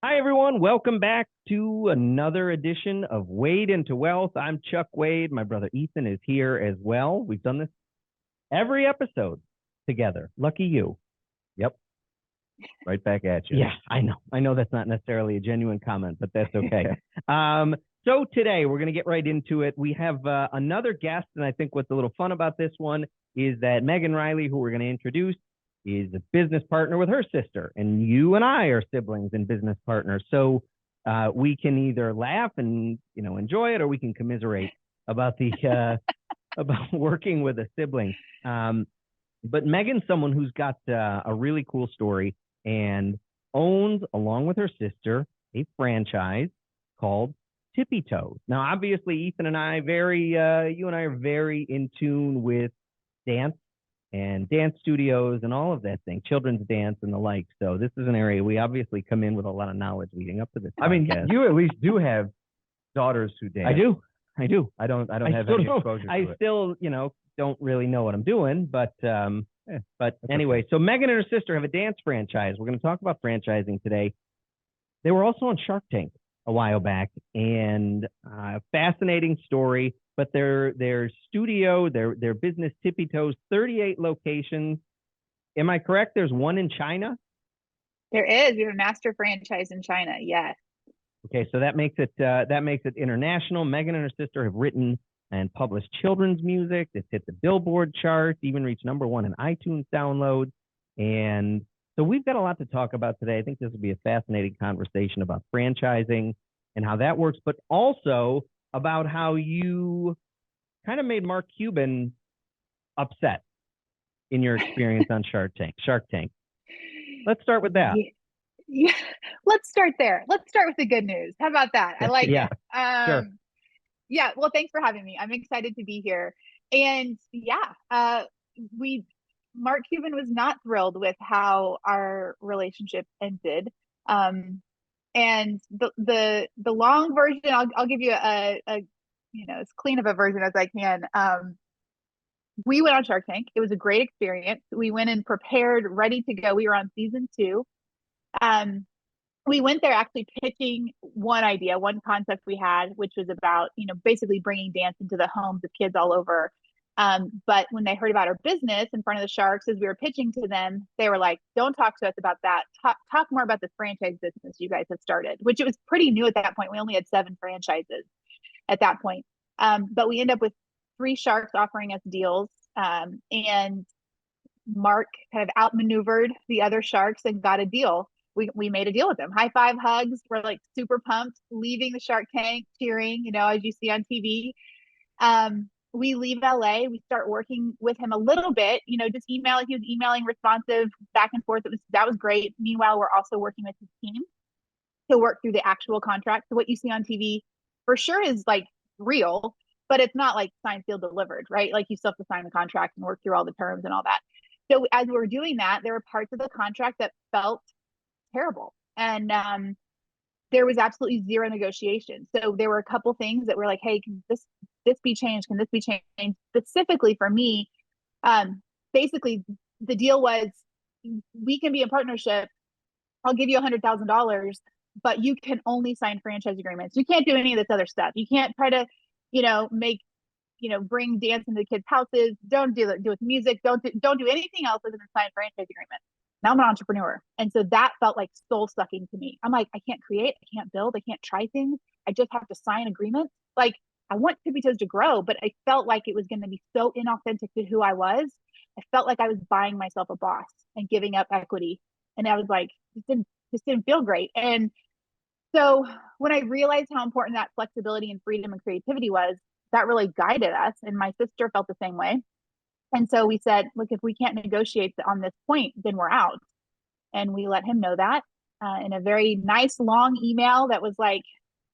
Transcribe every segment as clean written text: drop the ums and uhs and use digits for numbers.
Hi, everyone. Welcome back to another edition of Wade into Wealth. I'm Chuck Wade. My brother Ethan is here as well. We've done this every episode together. Lucky you. Yep. Right back at you. Yeah, I know. I know that's not necessarily a genuine comment, but that's okay. So today we're going to get right into it. We have another guest, and I think what's a little fun about this one is that Megan Reilly, who we're going to introduce, is a business partner with her sister, and you and I are siblings and business partners. So we can either laugh and enjoy it, or we can commiserate about the about working with a sibling. But Megan's someone who's got a really cool story and owns, along with her sister, a franchise called Tippi. Now, obviously, Ethan and I you and I are very in tune with dance and dance studios and all of that thing, children's dance and the like. So this is an area we obviously come in with a lot of knowledge leading up to this podcast. I mean, you at least do have daughters who dance. I do. I don't have any exposure to I it. still, don't really know what I'm doing, but anyway, okay. So Megan and her sister have a dance franchise. We're going to talk about franchising today. They were also on Shark Tank a while back, and fascinating story. But their studio, their business, Tippi, 38 locations. Am I correct? There's one in China. There is. We have a master franchise in China. Yes. Okay, so that makes it international. Megan and her sister have written and published children's music. It's hit the Billboard Charts, even reached #1 in iTunes downloads. And so we've got a lot to talk about today. I think this will be a fascinating conversation about franchising and how that works, but also about how you kind of made Mark Cuban upset in your experience on Shark Tank. Let's start with that. Yeah. Let's start there. Let's start with the good news. How about that? I like it. Sure. Yeah. Well, thanks for having me. I'm excited to be here. And Mark Cuban was not thrilled with how our relationship ended. And the long version, I'll give you a as clean of a version as I can. We went on Shark Tank. It was a great experience. We went in prepared, ready to go. We were on season 2. We went there actually pitching one idea, one concept we had, which was about, basically bringing dance into the homes of kids all over. But when they heard about our business in front of the Sharks, as we were pitching to them, they were like, don't talk to us about that. Talk more about the franchise business you guys have started, which it was pretty new at that point. We only had 7 franchises at that point. But we end up with 3 Sharks offering us deals. And Mark kind of outmaneuvered the other Sharks and got a deal. We made a deal with them. High five, hugs. We're like super pumped, leaving the Shark Tank, cheering, as you see on TV. We leave LA. We start working with him a little bit, just emailing. He was emailing, responsive, back and forth. That was great. Meanwhile, we're also working with his team to work through the actual contract. So what you see on TV for sure is like real, but it's not like signed, sealed, delivered, right? Like you still have to sign the contract and work through all the terms and all that. So as we're doing that, there were parts of the contract that felt terrible. And there was absolutely zero negotiation. So there were a couple things that were like, hey, can this be changed? Can this be changed? Specifically for me, basically the deal was, we can be in partnership. I'll give you $100,000, but you can only sign franchise agreements. You can't do any of this other stuff. You can't try to, bring dance into the kids' houses. Don't do with music. Don't do anything else other than sign franchise agreements. Now I'm an entrepreneur. And so that felt like soul sucking to me. I'm like, I can't create, I can't build, I can't try things. I just have to sign agreements. Like I want Tippi to grow, but I felt like it was going to be so inauthentic to who I was. I felt like I was buying myself a boss and giving up equity. And I was like, this didn't feel great. And so when I realized how important that flexibility and freedom and creativity was, that really guided us. And my sister felt the same way. And so we said, look, if we can't negotiate on this point, then we're out. And we let him know that in a very nice, long email that was like,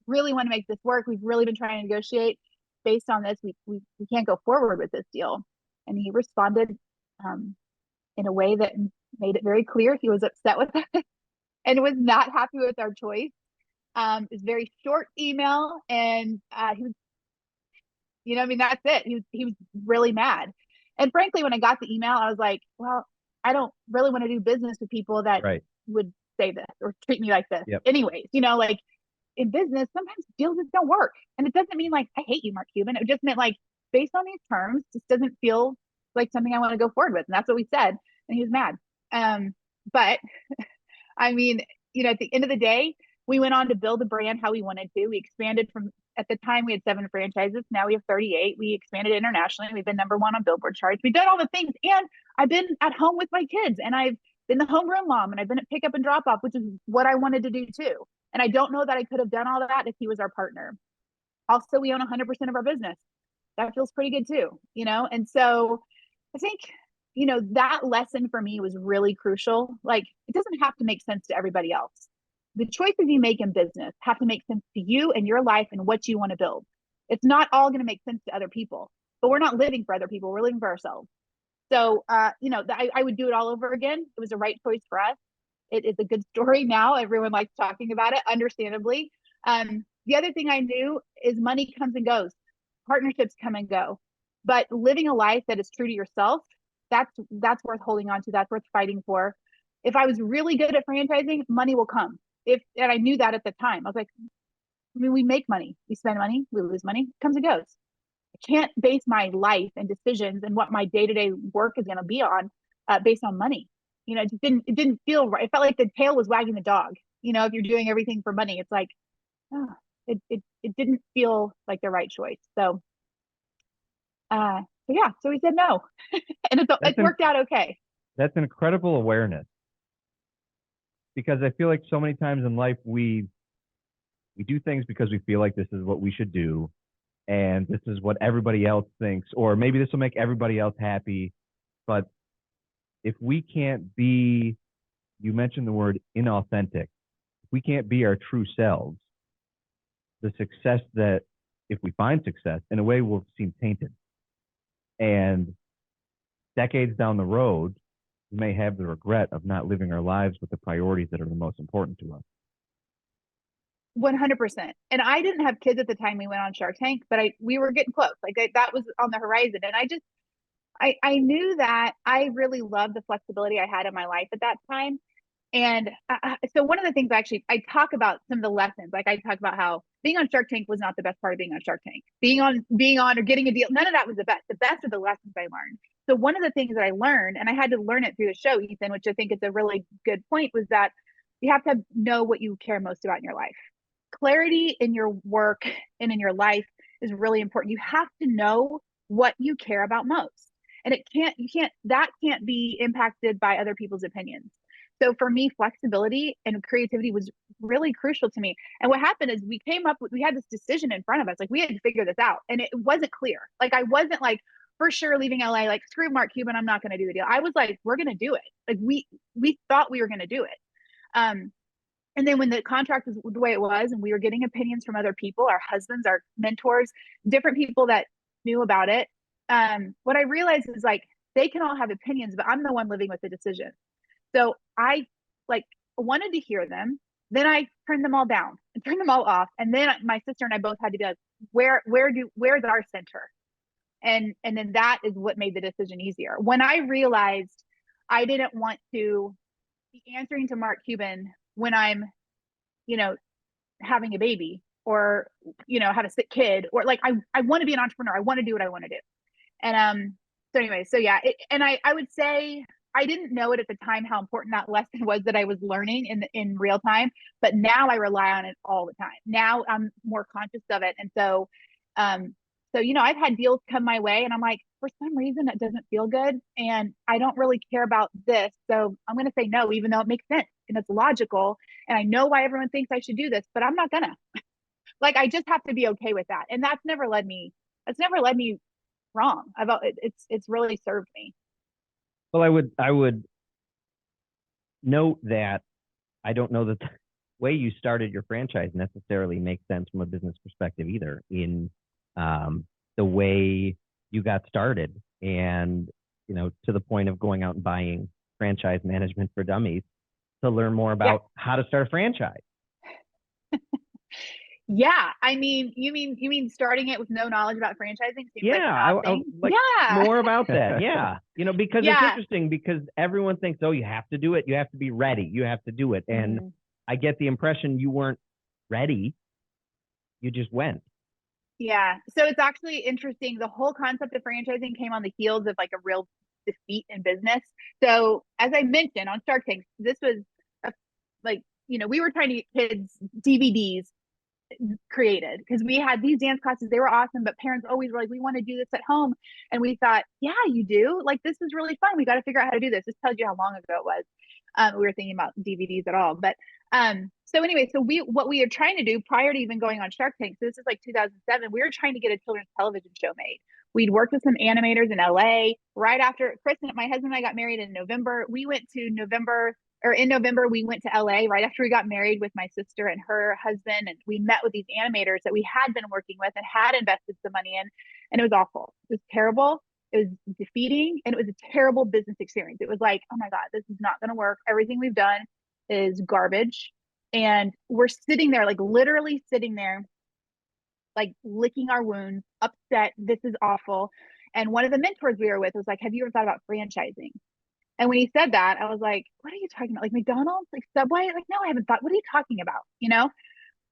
really want to make this work. We've really been trying to negotiate. Based on this, we can't go forward with this deal. And he responded in a way that made it very clear he was upset with us and was not happy with our choice. It was a very short email, and he was, that's it. He was really mad. And frankly, when I got the email, I was like, well, I don't really want to do business with people that say this or treat me like this. Yep. Anyways, you know, like in business, sometimes deals just don't work. And it doesn't mean like I hate you, Mark Cuban. It just meant like based on these terms, this doesn't feel like something I want to go forward with. And that's what we said. And he was mad. But I mean, you know, at the end of the day, we went on to build a brand how we wanted to. We expanded from, at the time we had 7 franchises. Now we have 38. We expanded internationally. We've been #1 on Billboard Charts. We've done all the things. And I've been at home with my kids, and I've been the homeroom mom, and I've been at pick up and drop off, which is what I wanted to do too. And I don't know that I could have done all that if he was our partner. Also, we own 100% of our business. That feels pretty good too, you know? And so I think, you know, that lesson for me was really crucial. Like, it doesn't have to make sense to everybody else. The choices you make in business have to make sense to you and your life and what you want to build. It's not all going to make sense to other people, but we're not living for other people. We're living for ourselves. So, you know, I would do it all over again. It was the right choice for us. It is a good story now. Everyone likes talking about it, understandably. The other thing I knew is money comes and goes. Partnerships come and go. But living a life that is true to yourself, that's worth holding on to. That's worth fighting for. If I was really good at franchising, money will come. And I knew that at the time. I was like, I mean, we make money, we spend money, we lose money, it comes and goes. I can't base my life and decisions and what my day-to-day work is going to be on based on money. You know, it didn't feel right. It felt like the tail was wagging the dog. You know, if you're doing everything for money, it's like, oh, it didn't feel like the right choice. So yeah, so we said no. And it's worked out okay. That's an incredible awareness, because I feel like so many times in life we do things because we feel like this is what we should do, and this is what everybody else thinks, or maybe this will make everybody else happy. But if we can't be, you mentioned the word inauthentic, if we can't be our true selves, the success that, if we find success, in a way will seem tainted. And decades down the road, we may have the regret of not living our lives with the priorities that are the most important to us. 100%. And I didn't have kids at the time we went on Shark Tank, but we were getting close. Like that was on the horizon. And I knew that I really loved the flexibility I had in my life at that time. And so one of the things I talk about some of the lessons, like I talk about how being on Shark Tank was not the best part of being on Shark Tank. Being on or getting a deal, none of that was the best. The best are the lessons I learned. So one of the things that I learned, and I had to learn it through the show, Ethan, which I think is a really good point, was that you have to know what you care most about in your life. Clarity in your work and in your life is really important. You have to know what you care about most. And that can't be impacted by other people's opinions. So for me, flexibility and creativity was really crucial to me. And what happened is we had this decision in front of us. Like we had to figure this out. And it wasn't clear. Like I wasn't like, for sure leaving LA, like screw Mark Cuban, I'm not going to do the deal. I was like, we're going to do it. Like we thought we were going to do it. And then when the contract was the way it was, and we were getting opinions from other people, our husbands, our mentors, different people that knew about it, what I realized is like, they can all have opinions, but I'm the one living with the decision. So I like wanted to hear them. Then I turned them all down and turned them all off. And then my sister and I both had to be like, where's our center? And then that is what made the decision easier. When I realized I didn't want to be answering to Mark Cuban when I'm, you know, having a baby or, you know, have a sick kid, or like, I want to be an entrepreneur. I want to do what I want to do. And, so anyway, so yeah. And I would say, I didn't know it at the time, how important that lesson was that I was learning in real time, but now I rely on it all the time. Now I'm more conscious of it. And so, you know, I've had deals come my way and I'm like, for some reason that doesn't feel good and I don't really care about this. So I'm going to say no, even though it makes sense and it's logical. And I know why everyone thinks I should do this, but I'm not gonna. Like, I just have to be okay with that. And that's never led me wrong. It's really served me. Well, I would note that I don't know that the way you started your franchise necessarily makes sense from a business perspective either, in the way you got started, and, you know, to the point of going out and buying franchise management for dummies to learn more about how to start a franchise. Yeah, I mean, you mean starting it with no knowledge about franchising seems like Yeah, an odd I thing. like Yeah. more about that. Yeah, because it's Yeah. interesting because everyone thinks, oh, you have to do it, you have to be ready, you have to do it, and Mhm. I get the impression you weren't ready, you just went. Yeah. So it's actually interesting. The whole concept of franchising came on the heels of like a real defeat in business. So as I mentioned on Shark Tank, this was a, like, we were trying to get kids DVDs created because we had these dance classes. They were awesome, but parents always were like, we want to do this at home. And we thought, yeah, you do. Like, this is really fun. We got to figure out how to do this. This tells you how long ago it was. We were thinking about DVDs at all. But so anyway, so what we are trying to do prior to even going on Shark Tank, so this is like 2007, we were trying to get a children's television show made. We'd worked with some animators in LA. Right after my husband and I got married in November, in November, we went to LA right after we got married with my sister and her husband. And we met with these animators that we had been working with and had invested some money in. And it was awful. It was terrible. It was defeating, and it was a terrible business experience. It was like, oh my God, this is not going to work. Everything we've done is garbage. And we're sitting there, like literally sitting there, like licking our wounds, upset. This is awful. And one of the mentors we were with was like, have you ever thought about franchising? And when he said that, I was like, what are you talking about? Like McDonald's, like Subway? Like, no, I haven't thought, what are you talking about?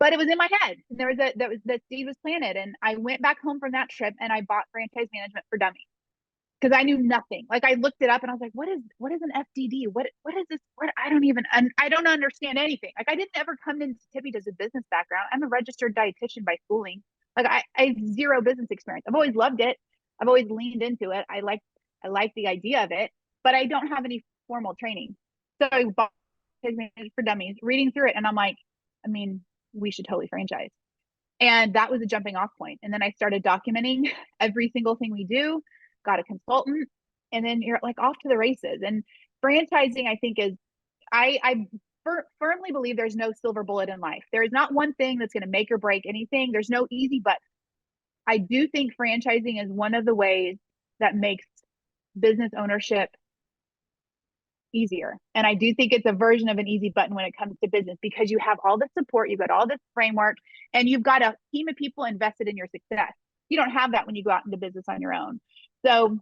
But it was in my head. And that seed was planted. And I went back home from that trip and I bought franchise management for dummies because I knew nothing. Like I looked it up and I was like, what is an FDD? What is this? I don't understand anything. Like I didn't ever come into Tippi as a business background. I'm a registered dietitian by schooling. Like I have zero business experience. I've always loved it. I've always leaned into it. I like the idea of it, but I don't have any formal training. So I bought for dummies, reading through it, and I'm like, I mean, we should totally franchise. And that was a jumping off point. And then I started documenting every single thing we do, got a consultant, and then you're like off to the races. And franchising, I think, is I firmly believe there's no silver bullet in life. There is not one thing that's going to make or break anything. There's no easy button. I do think franchising is one of the ways that makes business ownership easier. And I do think it's a version of an easy button when it comes to business because you have all the support, you've got all this framework, and you've got a team of people invested in your success. You don't have that when you go out into business on your own. So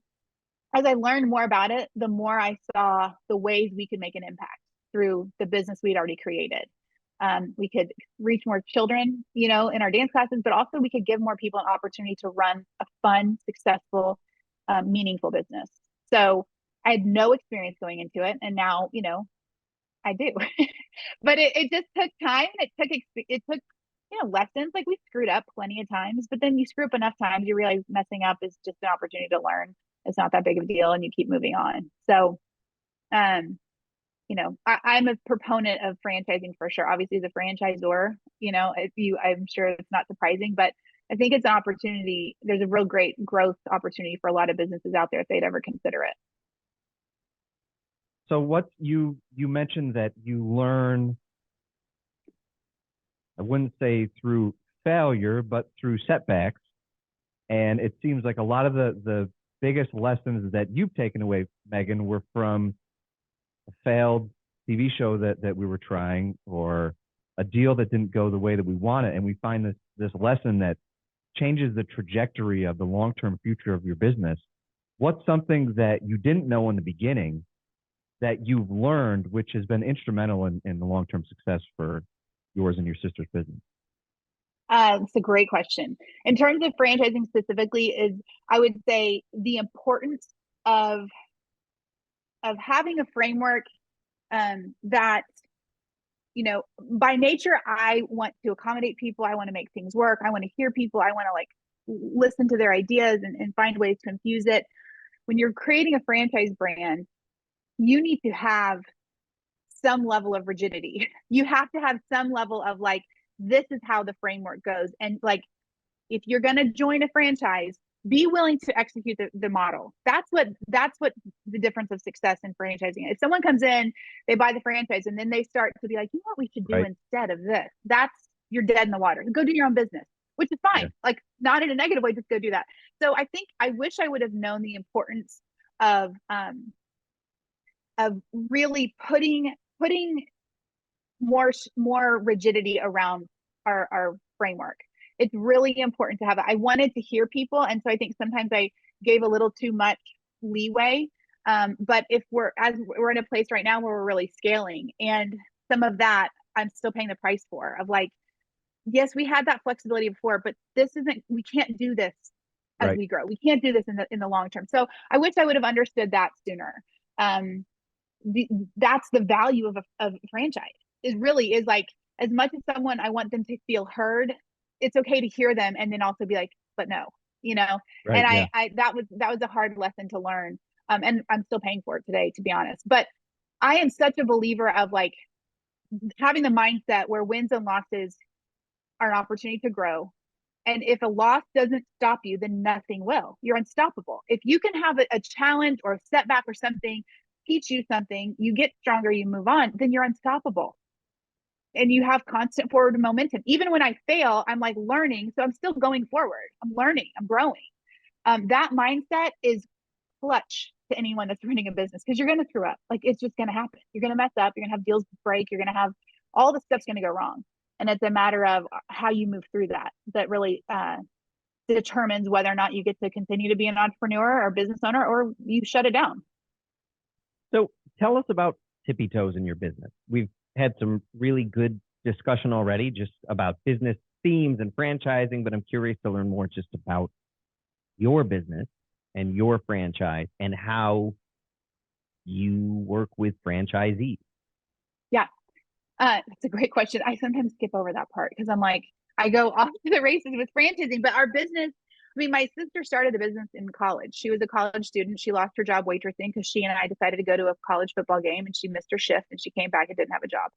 as I learned more about it, the more I saw the ways we could make an impact through the business we'd already created. We could reach more children, in our dance classes, but also we could give more people an opportunity to run a fun, successful, meaningful business. So I had no experience going into it, and now, I do. But it just took time. It took lessons. Like we screwed up plenty of times, but then you screw up enough times, you realize messing up is just an opportunity to learn. It's not that big of a deal, and you keep moving on. So, I'm a proponent of franchising for sure. Obviously, as a franchisor, I'm sure it's not surprising, but I think it's an opportunity. There's a real great growth opportunity for a lot of businesses out there if they'd ever consider it. So what you mentioned that you learn, I wouldn't say through failure, but through setbacks. And it seems like a lot of the biggest lessons that you've taken away, Megan, were from a failed TV show that we were trying, or a deal that didn't go the way that we wanted. And we find this lesson that changes the trajectory of the long-term future of your business. What's something that you didn't know in the beginning that you've learned, which has been instrumental in the long-term success for yours and your sister's business? It's a great question. In terms of franchising specifically, is I would say the importance of having a framework that, by nature, I want to accommodate people. I want to make things work. I want to hear people. I want to like listen to their ideas and find ways to infuse it. When you're creating a franchise brand, you need to have some level of rigidity. You have to have some level of like, this is how the framework goes. And like, if you're going to join a franchise, be willing to execute the model. That's what the difference of success in franchising. If someone comes in, they buy the franchise, and then they start to be like, you know what we should do Right. instead of this? You're dead in the water. Go do your own business, which is fine. Yeah. Like not in a negative way, just go do that. So I wish I would have known the importance of really putting more rigidity around our framework. It's really important to have it. I wanted to hear people. And so I think sometimes I gave a little too much leeway. But if we're in a place right now where we're really scaling, and some of that I'm still paying the price for, of like, yes, we had that flexibility before, but we can't do this as Right. we grow. We can't do this in the long term. So I wish I would have understood that sooner. That's the value of a franchise. It really is, like, as much as someone, I want them to feel heard, it's okay to hear them and then also be like, but no, Right. and Yeah. I that was a hard lesson to learn. And I'm still paying for it today, to be honest. But I am such a believer of, like, having the mindset where wins and losses are an opportunity to grow. And if a loss doesn't stop you, then nothing will. You're unstoppable. If you can have a challenge or a setback or something teach you something, you get stronger, you move on, then you're unstoppable. And you have constant forward momentum. Even when I fail, I'm like learning. So I'm still going forward. I'm learning, I'm growing. That mindset is clutch to anyone that's running a business, because you're going to screw up. Like, it's just going to happen. You're going to mess up. You're going to have deals break. You're going to have all the stuff's going to go wrong. And it's a matter of how you move through that really determines whether or not you get to continue to be an entrepreneur or business owner, or you shut it down. So tell us about Tippy Toes in your business. We've had some really good discussion already just about business themes and franchising, but I'm curious to learn more just about your business and your franchise and how you work with franchisees. Yeah, that's a great question. I sometimes skip over that part because I'm like, I go off to the races with franchising. But our business, I mean, my sister started the business in college. She was a college student. She lost her job waitressing because she and I decided to go to a college football game, and she missed her shift, and she came back and didn't have a job.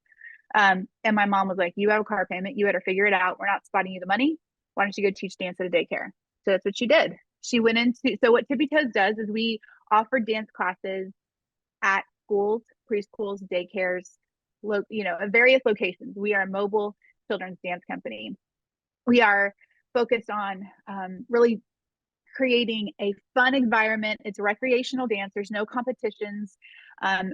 And my mom was like, you have a car payment. You better figure it out. We're not spotting you the money. Why don't you go teach dance at a daycare? So that's what she did. She went into, so what Tippy Toes does is we offer dance classes at schools, preschools, daycares, at various locations. We are a mobile children's dance company. We are focused on really creating a fun environment. It's recreational dance. There's no competitions. And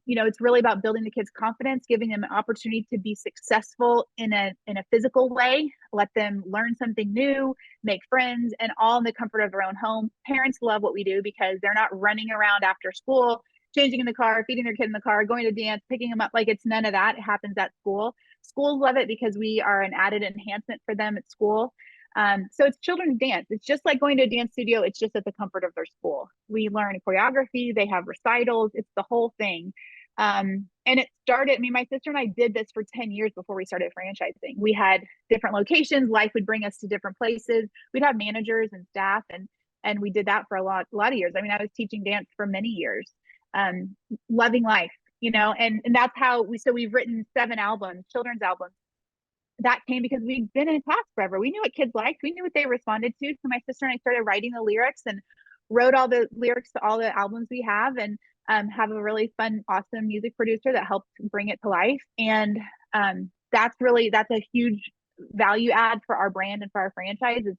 it's really about building the kids' confidence, giving them an opportunity to be successful in a physical way, let them learn something new, make friends, and all in the comfort of their own home. Parents love what we do because they're not running around after school, changing in the car, feeding their kid in the car, going to dance, picking them up. Like, it's none of that. It happens at school. Schools love it because we are an added enhancement for them at school. So it's children's dance. It's just like going to a dance studio. It's just at the comfort of their school. We learn choreography. They have recitals. It's the whole thing. And it started, I mean, my sister and I did this for 10 years before we started franchising. We had different locations. Life would bring us to different places. We'd have managers and staff, and we did that for a lot of years. I mean, I was teaching dance for many years, loving life, and that's how we've written 7 albums, children's albums. That came because we'd been in class forever. We knew what kids liked. We knew what they responded to. So my sister and I started writing the lyrics and wrote all the lyrics to all the albums we have, and have a really fun, awesome music producer that helped bring it to life. And that's a huge value add for our brand and for our franchise. Is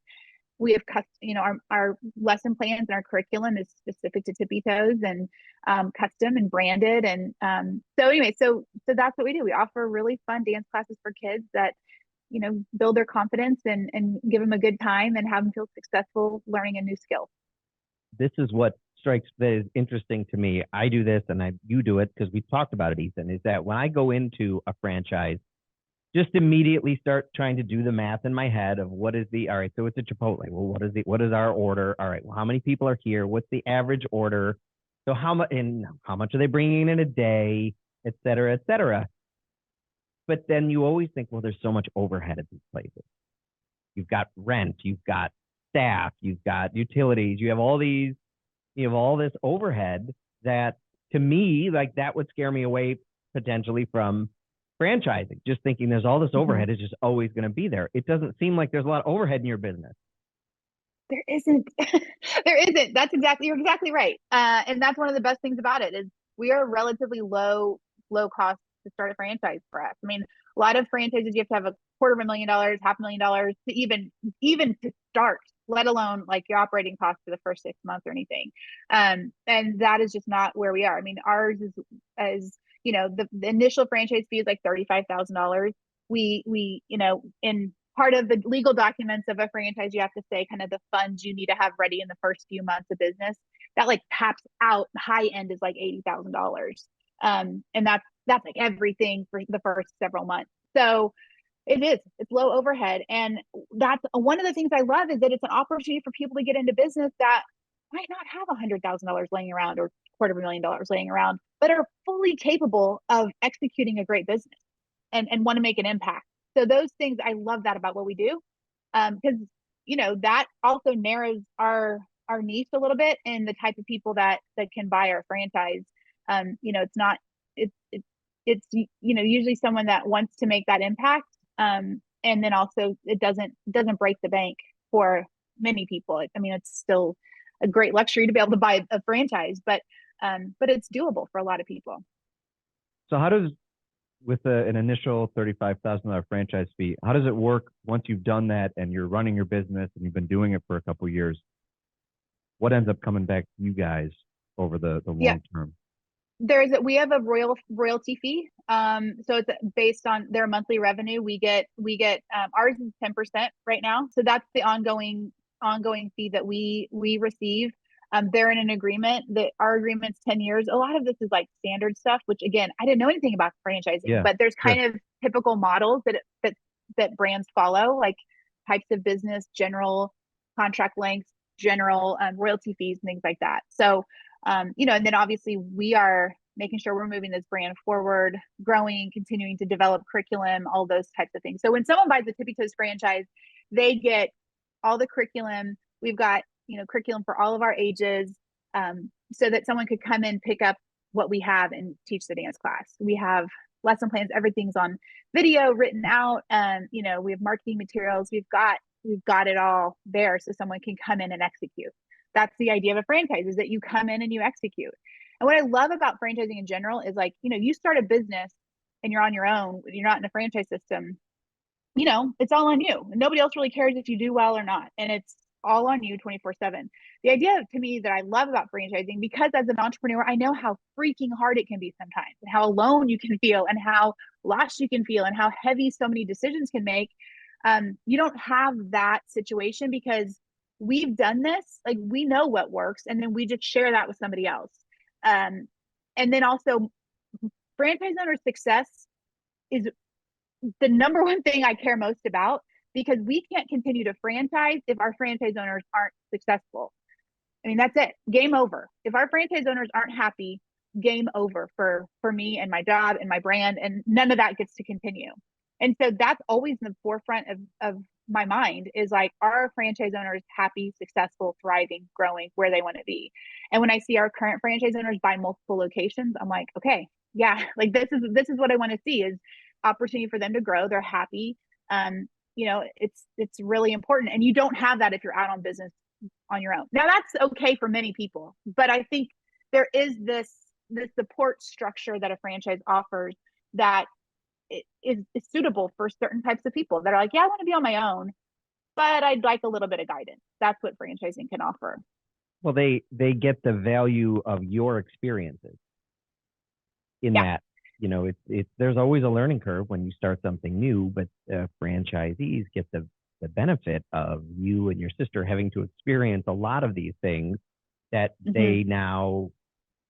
we have our lesson plans and our curriculum is specific to Tippy Toes and custom and branded. And so that's what we do. We offer really fun dance classes for kids that build their confidence and give them a good time and have them feel successful learning a new skill. This is what strikes that is interesting to me. I do this and you do it because we've talked about it, Ethan, is that when I go into a franchise, just immediately start trying to do the math in my head of all right, so it's a Chipotle. Well, what is our order? All right, well, how many people are here? What's the average order? So how much are they bringing in a day, et cetera, et cetera. But then you always think, well, there's so much overhead at these places. You've got rent, you've got staff, you've got utilities, you have all this overhead that, to me, like, that would scare me away potentially from franchising. Just thinking there's all this overhead is just always going to be there. It doesn't seem like there's a lot of overhead in your business. There isn't. There isn't. You're exactly right. And that's one of the best things about it is we are relatively low cost to start a franchise for us. I mean, a lot of franchises, you have to have $250,000, $500,000 to even to start, let alone like your operating costs for the first 6 months or anything. And that is just not where we are. I mean, ours is the initial franchise fee is like $35,000. We in part of the legal documents of a franchise, you have to say kind of the funds you need to have ready in the first few months of business. That like taps out, high end is like $80,000. And that's like everything for the first several months. So it's low overhead. And that's one of the things I love, is that it's an opportunity for people to get into business that might not have $100,000 laying around or $250,000 laying around, but are fully capable of executing a great business and want to make an impact. So those things, I love that about what we do. Because, that also narrows our niche a little bit in the type of people that can buy our franchise. It's not, it's usually someone that wants to make that impact. And then also it doesn't break the bank for many people. I mean, it's still a great luxury to be able to buy a franchise, but it's doable for a lot of people. So how does, with an initial $35,000 franchise fee, how does it work once you've done that and you're running your business and you've been doing it for a couple of years? What ends up coming back to you guys over the long term? We have a royalty fee. So it's based on their monthly revenue. We get ours is 10% right now. So that's the ongoing fee that we receive. They're in an agreement that our agreement's 10 years. A lot of this is like standard stuff, which again, I didn't know anything about franchising, but there's kind of typical models that brands follow, like types of business, general contract lengths, general royalty fees, and things like that. So and then obviously we are making sure we're moving this brand forward, growing, continuing to develop curriculum, all those types of things. So when someone buys a Tippy Toes franchise, they get all the curriculum. We've got, curriculum for all of our ages, so that someone could come in, pick up what we have and teach the dance class. We have lesson plans, everything's on video, written out. We have marketing materials. We've got it all there so someone can come in and execute. That's the idea of a franchise, is that you come in and you execute. And what I love about franchising in general is, like, you start a business and you're on your own, you're not in a franchise system, it's all on you. Nobody else really cares if you do well or not. And it's all on you 24/7. The idea to me that I love about franchising, because as an entrepreneur, I know how freaking hard it can be sometimes, and how alone you can feel, and how lost you can feel, and how heavy so many decisions can make. You don't have that situation because we've done this. Like, we know what works, and then we just share that with somebody else. And then also, franchise owner success is the number one thing I care most about, because we can't continue to franchise if our franchise owners aren't successful. I mean, that's it. Game over. If our franchise owners aren't happy, game over for me and my job and my brand, and none of that gets to continue. And so that's always in the forefront of my mind, is like, are franchise owners happy, successful, thriving, growing where they want to be? And when I see our current franchise owners buy multiple locations, I'm like, okay, yeah, like this is what I want to see, is opportunity for them to grow. They're happy. It's really important. And you don't have that if you're out on business on your own. Now, that's okay for many people, but I think there is this support structure that a franchise offers that is suitable for certain types of people that are like, yeah, I want to be on my own, but I'd like a little bit of guidance. That's what franchising can offer. Well, they get the value of your experiences in that. There's always a learning curve when you start something new, but franchisees get the benefit of you and your sister having to experience a lot of these things that they now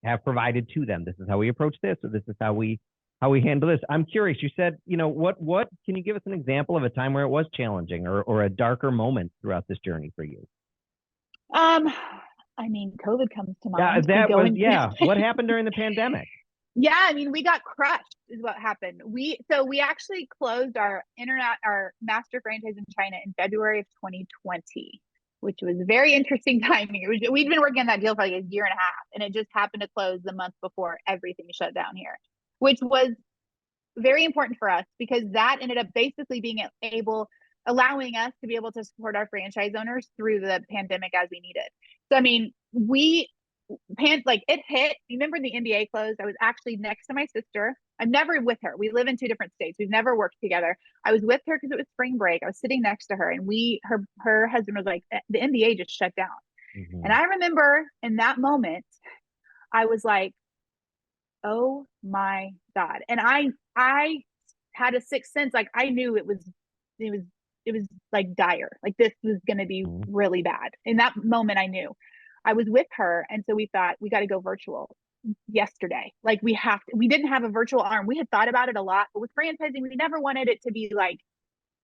have provided to them. This is how we approach this, or this is how we handle this. I'm curious. You said, what can you give us an example of a time where it was challenging, or a darker moment throughout this journey for you? I mean, COVID comes to mind. What happened during the pandemic? Yeah, I mean, we got crushed is what happened. We actually closed our master franchise in China in February of 2020, which was very interesting timing. We'd been working on that deal for like a year and a half, and it just happened to close the month before everything shut down here, which was very important for us, because that ended up basically allowing us to be able to support our franchise owners through the pandemic as we needed. So, I mean, it hit. Remember the NBA closed? I was actually next to my sister. I'm never with her. We live in two different states. We've never worked together. I was with her because it was spring break. I was sitting next to her, and her husband was like, the NBA just shut down. And I remember in that moment, I was like, oh my God. And I had a sixth sense. Like, I knew it was like dire. Like this was going to be really bad. In that moment, I knew. I was with her, and so we thought we got to go virtual yesterday. Like we didn't have a virtual arm. We had thought about it a lot, but with franchising, we never wanted it to be like,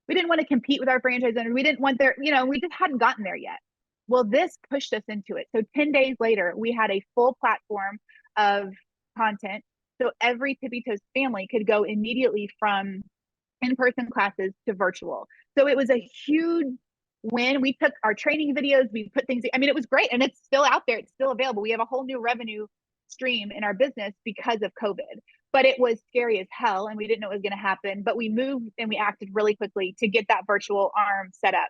we didn't want to compete with our franchise owners. We didn't want we just hadn't gotten there yet. Well, this pushed us into it. So 10 days later, we had a full platform of content. So every Tippy Toast family could go immediately from in-person classes to virtual. So it was a huge win. We took our training videos, we put things, I mean, it was great, and it's still out there. It's still available. We have a whole new revenue stream in our business because of COVID, but it was scary as hell, and we didn't know it was going to happen, but we moved and we acted really quickly to get that virtual arm set up.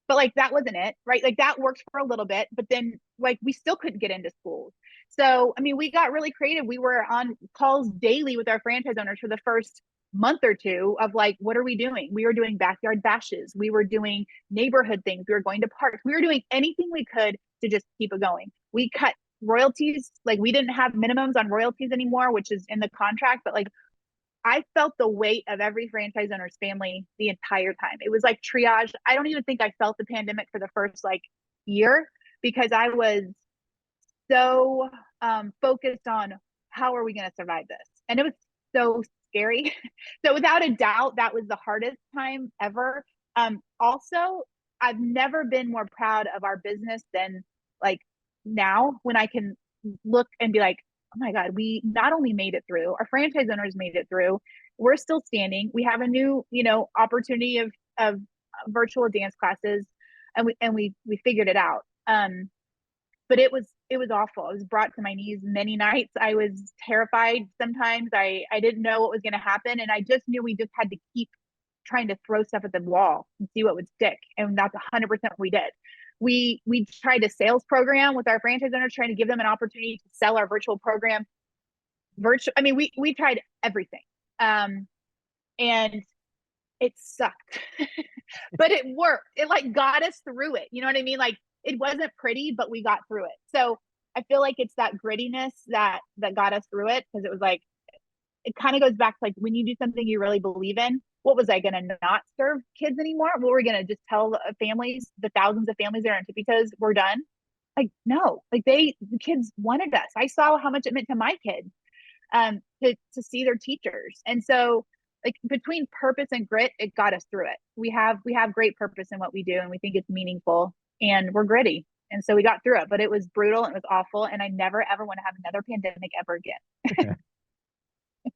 But like, that wasn't it, right? Like that worked for a little bit, but then like we still couldn't get into schools. So, I mean, we got really creative. We were on calls daily with our franchise owners for the first month or two of like, what are we doing? We were doing backyard bashes. We were doing neighborhood things. We were going to parks. We were doing anything we could to just keep it going. We cut royalties. Like we didn't have minimums on royalties anymore, which is in the contract, but like I felt the weight of every franchise owner's family the entire time. It was like triage. I don't even think I felt the pandemic for the first like year, because I was so focused on how are we going to survive this? And it was so scary. So without a doubt, that was the hardest time ever. Also, I've never been more proud of our business than like now, when I can look and be like, oh my God, we not only made it through, our franchise owners made it through. We're still standing. We have a new, opportunity of virtual dance classes, and we figured it out. But it was awful. I was brought to my knees many nights. I was terrified. Sometimes I didn't know what was going to happen. And I just knew we just had to keep trying to throw stuff at the wall and see what would stick. And that's 100% what we did. We tried a sales program with our franchise owners, trying to give them an opportunity to sell our virtual program. I mean, we tried everything. And it sucked, but it worked. It like got us through it. You know what I mean? Like, it wasn't pretty, but we got through it. So I feel like it's that grittiness that got us through it, because it was like, it kind of goes back to like when you do something you really believe in. What was I going to not serve kids anymore? What were we going to just tell families, the thousands of families that are in Tippy Toes, we're done? Like, no, like the kids wanted us. I saw how much it meant to my kids to see their teachers. And so like between purpose and grit, it got us through it. We have great purpose in what we do, and we think it's meaningful, and we're gritty. And so we got through it, but it was brutal. And it was awful. And I never, ever want to have another pandemic ever again.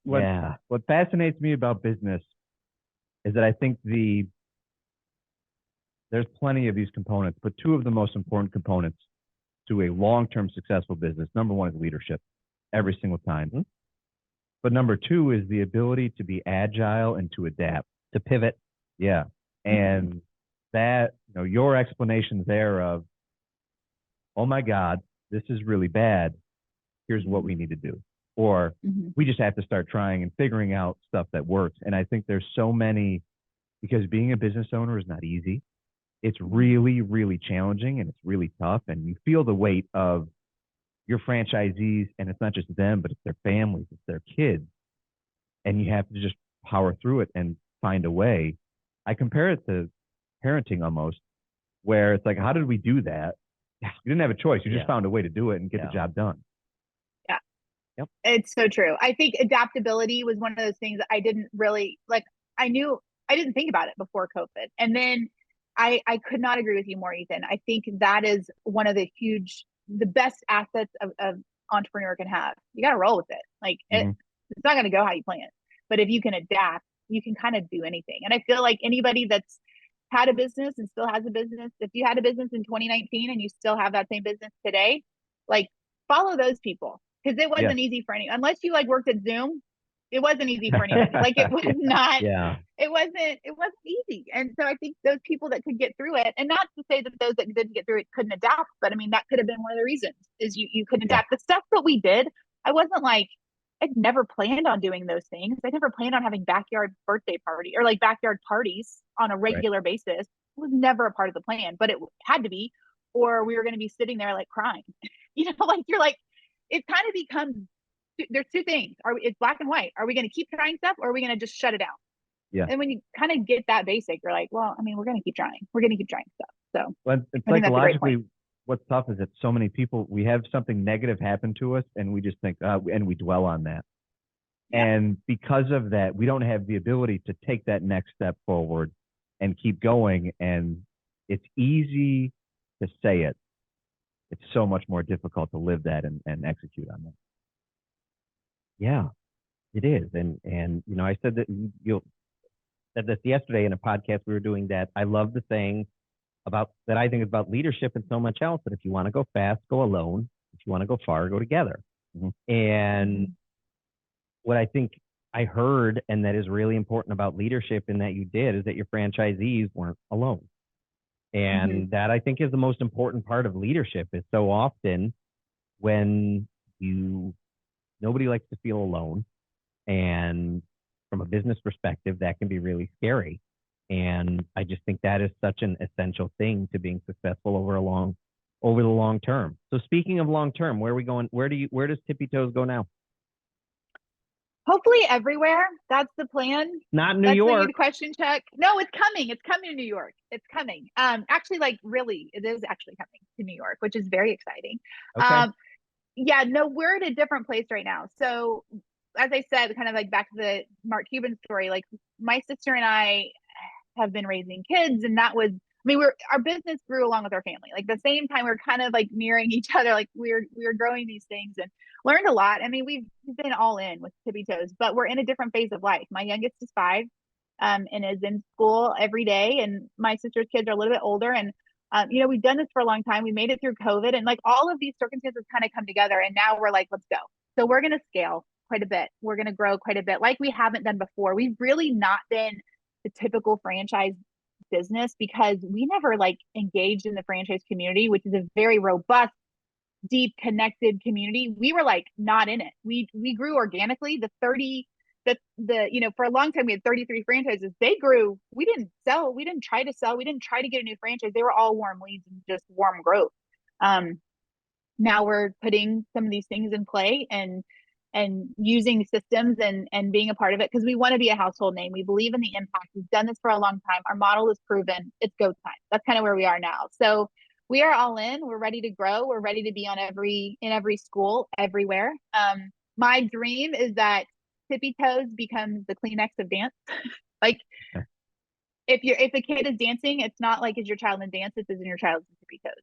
What fascinates me about business is that I think there's plenty of these components, but two of the most important components to a long-term successful business, number one is leadership every single time. Mm-hmm. But number two is the ability to be agile and to adapt, to pivot. Yeah. And that, your explanations there of, oh my God, this is really bad. Here's what we need to do. Or we just have to start trying and figuring out stuff that works. And I think there's so many, because being a business owner is not easy. It's really, really challenging, and it's really tough. And you feel the weight of your franchisees, and it's not just them, but it's their families, it's their kids. And you have to just power through it and find a way. I compare it to parenting almost, where it's like, how did we do that? You didn't have a choice. You just found a way to do it and get the job done. Yeah. Yep. It's so true. I think adaptability was one of those things that I didn't really like. I didn't think about it before COVID. And then I could not agree with you more, Ethan. I think that is one of the best assets of entrepreneur can have. You got to roll with it. Like it's not going to go how you plan, but if you can adapt, you can kind of do anything. And I feel like anybody that's had a business and still has a business, if you had a business in 2019 and you still have that same business today, like follow those people, because it wasn't easy for anyone. Unless you like worked at Zoom, it wasn't easy for anyone. Like it was not, it wasn't easy. And so I think those people that could get through it, and not to say that those that didn't get through it couldn't adapt, but I mean, that could have been one of the reasons, is you couldn't adapt. The stuff that we did, I wasn't like, I'd never planned on doing those things. I never planned on having backyard birthday party or like backyard parties on a regular basis. It was never a part of the plan, but it had to be, or we were going to be sitting there like crying. Like you're like, it kind of becomes, there's two things. It's black and white. Are we going to keep trying stuff, or are we going to just shut it down? Yeah. And when you kind of get that basic, you're like, well, I mean, we're going to keep trying. We're going to keep trying stuff. So And I think that's a great point. psychologically, what's tough is that so many people, we have something negative happen to us and we just think, and we dwell on that. Yeah. And because of that, we don't have the ability to take that next step forward and keep going. And it's easy to say it. It's so much more difficult to live that and execute on that. Yeah, it is. And you know, I said that you said this yesterday in a podcast we were doing, that I love the saying about that I think is about leadership and so much else, that if you want to go fast, go alone. If you want to go far, go together. And what I think I heard, and that is really important about leadership and that you did, is that your franchisees weren't alone. And that I think is the most important part of leadership, is so often when nobody likes to feel alone. And from a business perspective, that can be really scary. And I just think that is such an essential thing to being successful over the long term. So speaking of long term, where are we going? Where does Tippy Toes go now? Hopefully everywhere. That's the plan. Not New That's York. the good question, Chuck. No, it's coming. It's coming to New York. It's coming. Actually, like really, it is actually coming to New York, which is very exciting. Okay. Yeah, no, we're at a different place right now. So as I said, kind of like back to the Mark Cuban story, like my sister and I have been raising kids, and that was, I mean, our business grew along with our family. Like the same time, we're kind of like mirroring each other. Like we were growing these things and learned a lot. I mean, we've been all in with Tippy Toes, but we're in a different phase of life. My youngest is 5, and is in school every day, and my sister's kids are a little bit older. And you know, we've done this for a long time. We made it through COVID, and like all of these circumstances kind of come together. And now we're like, let's go. So we're going to scale quite a bit. We're going to grow quite a bit, like we haven't done before. We've really not been the typical franchise business because we never like engaged in the franchise community, which is a very robust, deep, connected community. We were like not in it. We grew organically. The you know, for a long time we had 33 franchises. They grew. We didn't sell. We didn't try to sell. We didn't try to get a new franchise. They were all warm leads and just warm growth. Now we're putting some of these things in play and using systems and being a part of it because we want to be a household name. We believe in the impact. We've done this for a long time. Our model is proven. It's go time. That's kind of where we are now. So we are all in. We're ready to grow. We're ready to be in every school, everywhere. My dream is that Tippy Toes becomes the Kleenex of dance. Like if a kid is dancing, it's not like is your child in dance, it's in your child's in Tippy Toes.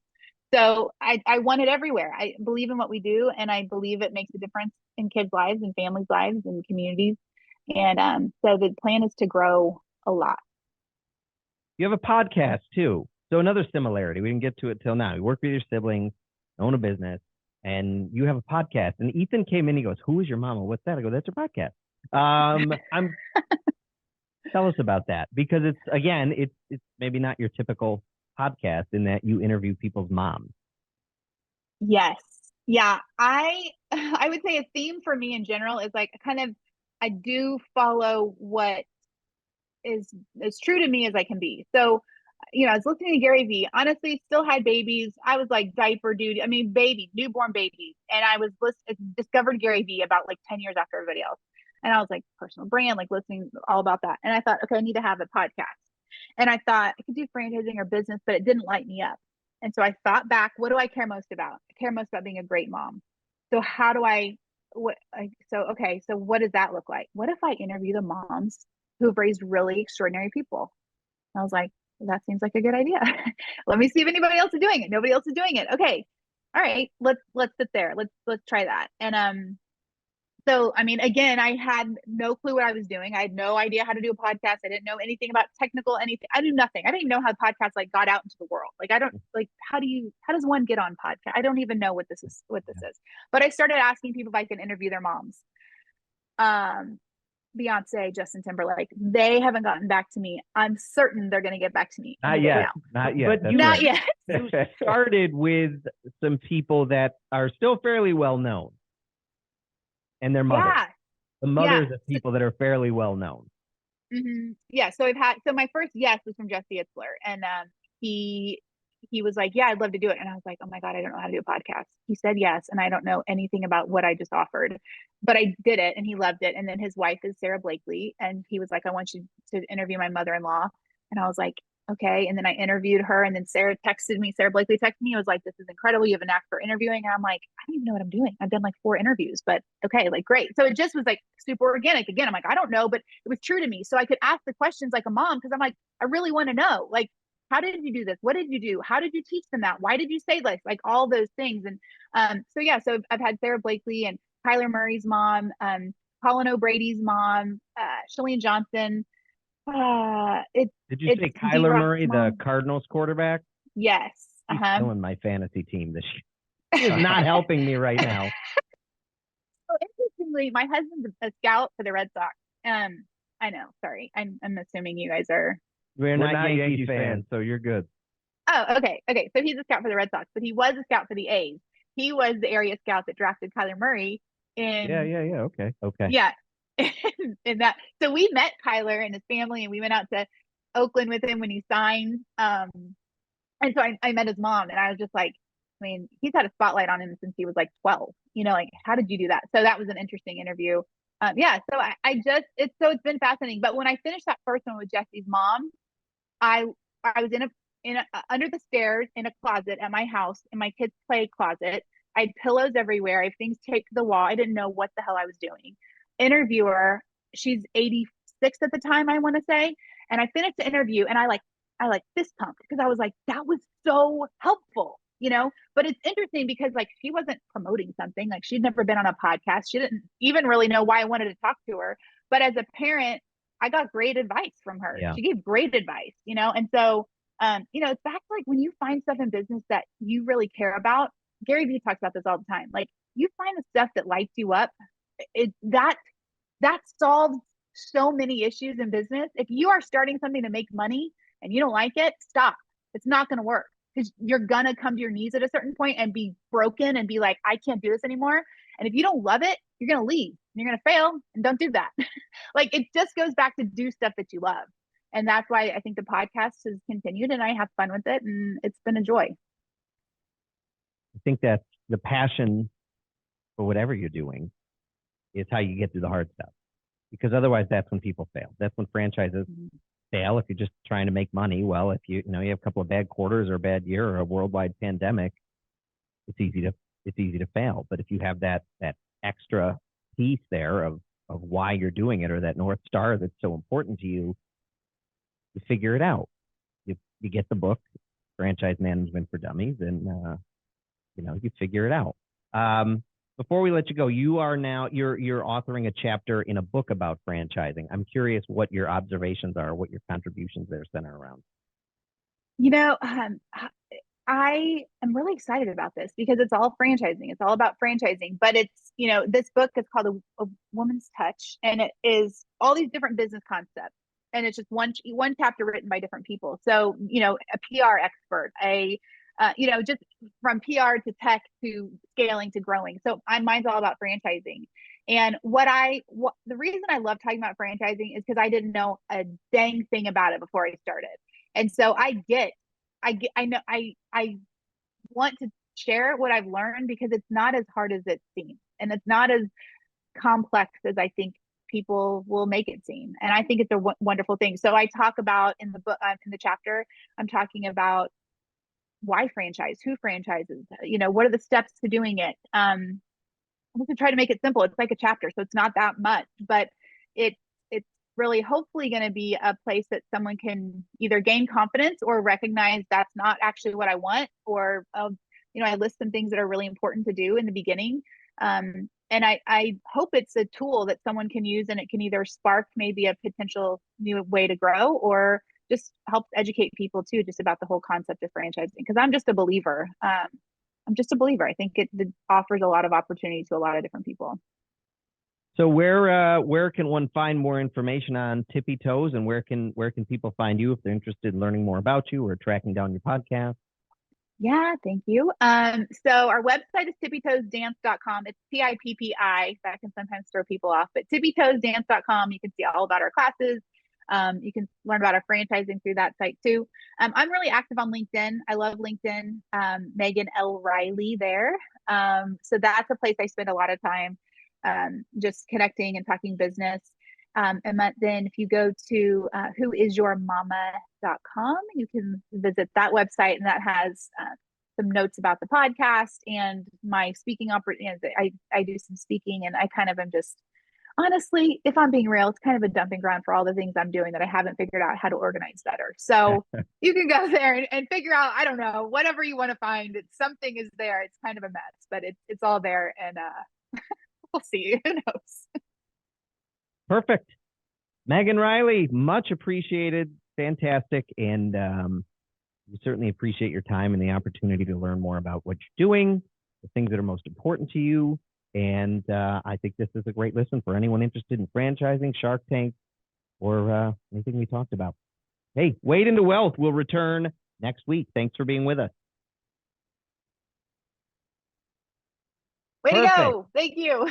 So I want it everywhere. I believe in what we do, and I believe it makes a difference in kids' lives and families' lives and communities. And so the plan is to grow a lot. You have a podcast too. So another similarity. We didn't get to it till now. You work with your siblings, own a business, and you have a podcast. And Ethan came in, he goes, "Who is your mama? What's that?" I go, "That's your podcast." Tell us about that, because it's maybe not your typical podcast in that you interview people's moms. Yes. Yeah. I would say a theme for me in general is like I do follow what is as true to me as I can be. So, you know, I was listening to Gary Vee, honestly, still had babies. I was like diaper duty. I mean, newborn babies. And I was discovered Gary Vee about like 10 years after everybody else. And I was like personal brand, like listening all about that. And I thought, okay, I need to have a podcast. And I thought I could do franchising or business, but it didn't light me up. And so I thought back, what do I care most about? I care most about being a great mom. So how do so what does that look like? What if I interview the moms who have raised really extraordinary people? And I was like, that seems like a good idea. Let me see if anybody else is doing it. Nobody else is doing it. Okay. All right. Let's sit there. Let's try that. And so, I mean, again, I had no clue what I was doing. I had no idea how to do a podcast. I didn't know anything about anything. I knew nothing. I didn't even know how podcasts like got out into the world. Like, I don't like, how does one get on podcast? I don't even know what this is, but I started asking people if I can interview their moms. Beyonce, Justin Timberlake, they haven't gotten back to me. I'm certain they're going to get back to me. Not yet. Not yet. But not yet. You started with some people that are still fairly well known. And their mothers. Yeah. The mothers of people that are fairly well known. Mm-hmm. Yeah. So my first yes was from Jesse Itzler, and he he was like, yeah, I'd love to do it. And I was like, oh my God, I don't know how to do a podcast. He said yes. And I don't know anything about what I just offered, but I did it and he loved it. And then his wife is Sarah Blakely. And he was like, I want you to interview my mother-in-law. And I was like, okay. And then I interviewed her. And then Sarah Blakely texted me. I was like, this is incredible. You have a knack for interviewing. And I'm like, I don't even know what I'm doing. I've done like 4 interviews, but okay, like great. So it just was like super organic. Again, I'm like, I don't know, but it was true to me. So I could ask the questions like a mom, because I'm like, I really want to know, like, how did you do this? What did you do? How did you teach them that? Why did you say this? Like all those things. And so yeah, so I've had Sarah Blakely and Kyler Murray's mom, Colin O'Brady's mom, Shalene Johnson. Did you say Kyler Murray, the Cardinals quarterback? Yes. He's killing my fantasy team this year. He is not helping me right now. So interestingly, my husband's a scout for the Red Sox. I know. Sorry, I'm assuming you guys are. We're not Yankees fans, so you're good. Oh, okay. Okay. So he's a scout for the Red Sox, but he was a scout for the A's. He was the area scout that drafted Kyler Murray in. Yeah. Okay. Yeah. In that. So we met Kyler and his family, and we went out to Oakland with him when he signed. And so I met his mom, and I was just like, I mean, he's had a spotlight on him since he was like 12. You know, like, how did you do that? So that was an interesting interview. Yeah. So it's been fascinating. But when I finished that first one with Jesse's mom, I was in a under the stairs in a closet at my house, in my kids' play closet. I had pillows everywhere. I had things taped to the wall. I didn't know what the hell I was doing. Interviewer, she's 86 at the time, I want to say. And I finished the interview and I fist pumped because I was like, that was so helpful, you know? But it's interesting because like she wasn't promoting something, like she'd never been on a podcast. She didn't even really know why I wanted to talk to her. But as a parent, I got great advice from her. Yeah. She gave great advice, you know? And so, it's back to like when you find stuff in business that you really care about. Gary Vee talks about this all the time. Like you find the stuff that lights you up. That solves so many issues in business. If you are starting something to make money and you don't like it, stop. It's not going to work because you're going to come to your knees at a certain point and be broken and be like, I can't do this anymore. And if you don't love it, you're going to leave and you're going to fail, and don't do that. Like it just goes back to do stuff that you love. And that's why I think the podcast has continued and I have fun with it, and it's been a joy. I think that the passion for whatever you're doing is how you get through the hard stuff, because otherwise that's when people fail. That's when franchises fail. If you're just trying to make money, well, if you have a couple of bad quarters or a bad year or a worldwide pandemic, it's easy to fail. But if you have that extra piece there of why you're doing it, or that North Star that's so important to you, you figure it out. You get the book, Franchise Management for Dummies, and you figure it out. Before we let you go, you're authoring a chapter in a book about franchising. I'm curious what your observations are, what your contributions there center around. I am really excited about this because it's all franchising. It's all about franchising, but it's, this book is called A Woman's Touch, and it is all these different business concepts. And it's just one chapter written by different people. So, a PR expert, just from PR to tech to scaling to growing. So mine's all about franchising. And the reason I love talking about franchising is because I didn't know a dang thing about it before I started. And so I want to share what I've learned because it's not as hard as it seems. And it's not as complex as I think people will make it seem. And I think it's a wonderful thing. So I talk about in the book, in the chapter, I'm talking about why franchise, who franchises, what are the steps to doing it? I'm going to try to make it simple. It's like a chapter, so it's not that much, but it's really hopefully going to be a place that someone can either gain confidence or recognize that's not actually what I want, or I list some things that are really important to do in the beginning. And I hope it's a tool that someone can use, and it can either spark maybe a potential new way to grow, or just help educate people too, just about the whole concept of franchising. Because I'm just a believer. I think it offers a lot of opportunity to a lot of different people. So where can one find more information on Tippy Toes, and where can people find you if they're interested in learning more about you or tracking down your podcast? Yeah, thank you. So our website is tippytoesdance.com. It's TIPPI. That can sometimes throw people off, but tippytoesdance.com. You can see all about our classes. You can learn about our franchising through that site too. I'm really active on LinkedIn. I love LinkedIn. Megan L. Reilly there. So that's a place I spend a lot of time just connecting and talking business. And then if you go to whoisyourmomma.com, you can visit that website, and that has some notes about the podcast and my speaking opportunities. I do some speaking, and I kind of am just, honestly, if I'm being real, it's kind of a dumping ground for all the things I'm doing that I haven't figured out how to organize better. So you can go there and figure out, I don't know, whatever you want to find. Something is there. It's kind of a mess, but it's all there, and we'll see. Who knows? Perfect. Megan Reilly, much appreciated. Fantastic. And we certainly appreciate your time and the opportunity to learn more about what you're doing, the things that are most important to you. And I think this is a great listen for anyone interested in franchising, Shark Tank, or anything we talked about. Hey, Wade into Wealth will return next week. Thanks for being with us. Way to go. Thank you.